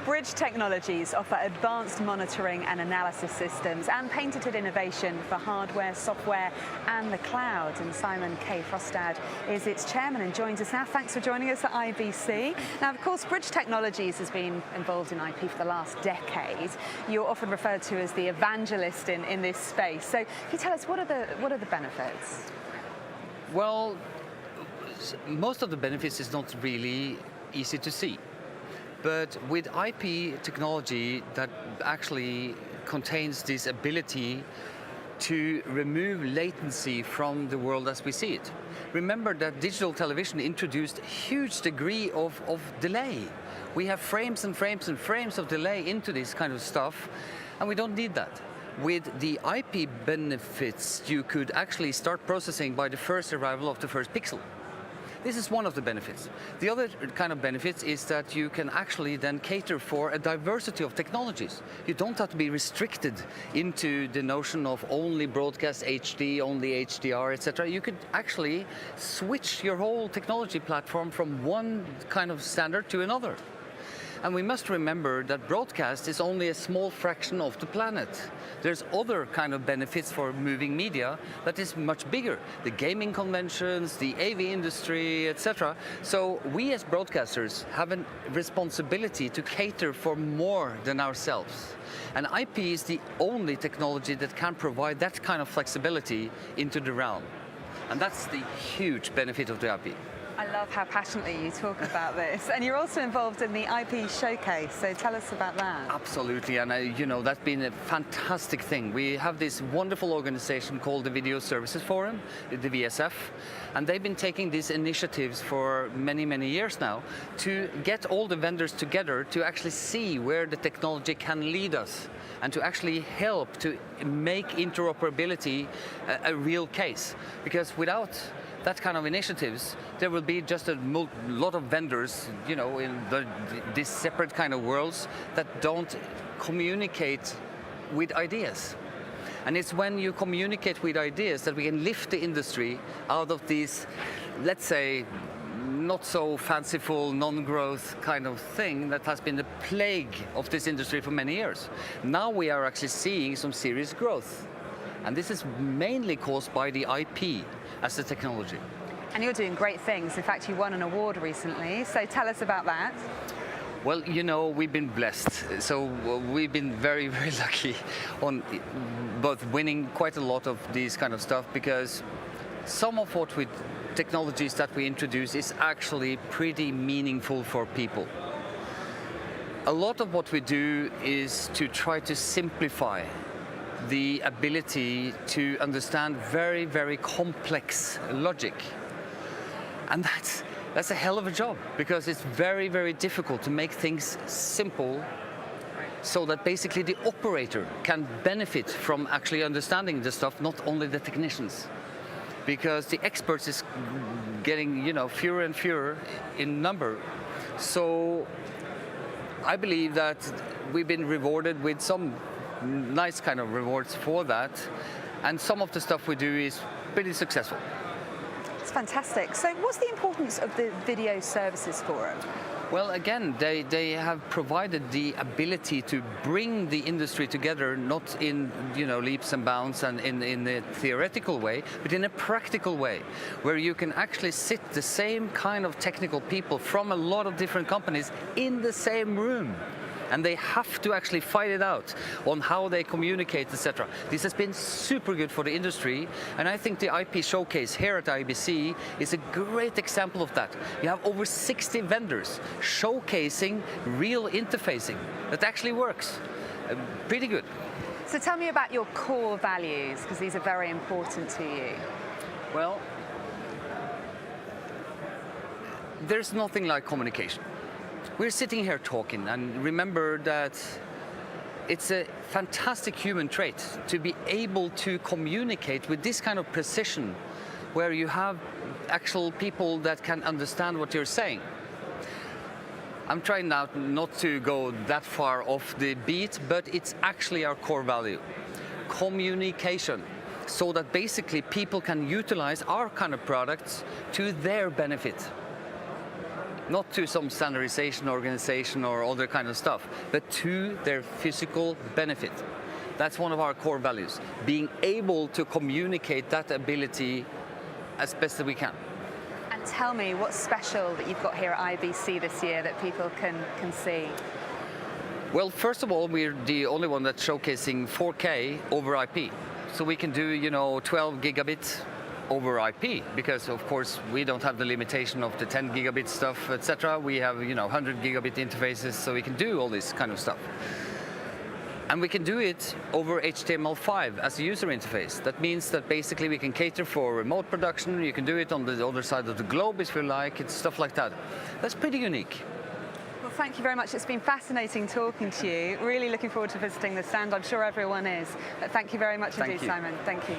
Bridge Technologies offer advanced monitoring and analysis systems and patented innovation for hardware, software and the cloud. And Simen K, Frostad is its chairman and joins us now. Thanks for joining us at IBC. Now, of course, Bridge Technologies has been involved in IP for the last decade. You're often referred to as the evangelist in this space. So can you tell us what are the benefits? Well, most of the benefits is not really easy to see. But with IP technology that actually contains this ability to remove latency from the world as we see it. Remember that digital television introduced a huge degree of delay. We have frames and frames and frames of delay into this kind of stuff, and we don't need that. With the IP benefits, you could actually start processing by the first arrival of the first pixel. This is one of the benefits. The other kind of benefits is that you can actually then cater for a diversity of technologies. You don't have to be restricted into the notion of only broadcast HD, only HDR, etc. You could actually switch your whole technology platform from one kind of standard to another. And we must remember that broadcast is only a small fraction of the planet. There's other kind of benefits for moving media that is much bigger. The gaming conventions, the AV industry, etc. So we as broadcasters have a responsibility to cater for more than ourselves. And IP is the only technology that can provide that kind of flexibility into the realm. And that's the huge benefit of the IP. I love how passionately you talk about this. And you're also involved in the IP showcase, so tell us about that. Absolutely, and that's been a fantastic thing. We have this wonderful organization called the Video Services Forum, the VSF, and they've been taking these initiatives for many, many years now to get all the vendors together to actually see where the technology can lead us and to actually help to make interoperability a real case. Because without that kind of initiatives, there will be just a lot of vendors, in these separate kind of worlds that don't communicate with ideas. And it's when you communicate with ideas that we can lift the industry out of these, let's say, not so fanciful, non-growth kind of thing that has been the plague of this industry for many years. Now we are actually seeing some serious growth. And this is mainly caused by the IP as a technology. And you're doing great things. In fact, you won an award recently. So tell us about that. Well, we've been blessed. So we've been very, very lucky on both winning quite a lot of these kind of stuff, because some of what technologies that we introduce is actually pretty meaningful for people. A lot of what we do is to try to simplify the ability to understand very, very complex logic. And that's a hell of a job, because it's very, very difficult to make things simple so that basically the operator can benefit from actually understanding the stuff, not only the technicians. Because the experts is getting, fewer and fewer in number. So I believe that we've been rewarded with some nice kind of rewards for that, and some of the stuff we do is pretty successful. It's fantastic. So what's the importance of the Video Services Forum? Well, again, they have provided the ability to bring the industry together, not in leaps and bounds and in a theoretical way, but in a practical way, where you can actually sit the same kind of technical people from a lot of different companies in the same room. And they have to actually fight it out on how they communicate, etc. This has been super good for the industry, and I think the IP showcase here at IBC is a great example of that. You have over 60 vendors showcasing real interfacing that actually works. Pretty good. So tell me about your core values, because these are very important to you. Well, there's nothing like communication. We're sitting here talking, and remember that it's a fantastic human trait to be able to communicate with this kind of precision, where you have actual people that can understand what you're saying. I'm trying now not to go that far off the beat, but it's actually our core value. Communication, so that basically people can utilize our kind of products to their benefit. not to some standardization organization or other kind of stuff, but to their physical benefit. That's one of our core values, being able to communicate that ability as best as we can. And tell me, what's special that you've got here at IBC this year that people can see? Well, first of all, we're the only one that's showcasing 4K over IP. So we can do, 12 gigabit over IP, because of course we don't have the limitation of the 10 gigabit stuff, etc. We have, 100 gigabit interfaces, so we can do all this kind of stuff. And we can do it over HTML5 as a user interface. That means that basically we can cater for remote production. You can do it on the other side of the globe if you like. It's stuff like that. That's pretty unique. Well, thank you very much. It's been fascinating talking to you. Really looking forward to visiting the stand. I'm sure everyone is. But thank you very much indeed, Simen. Thank you.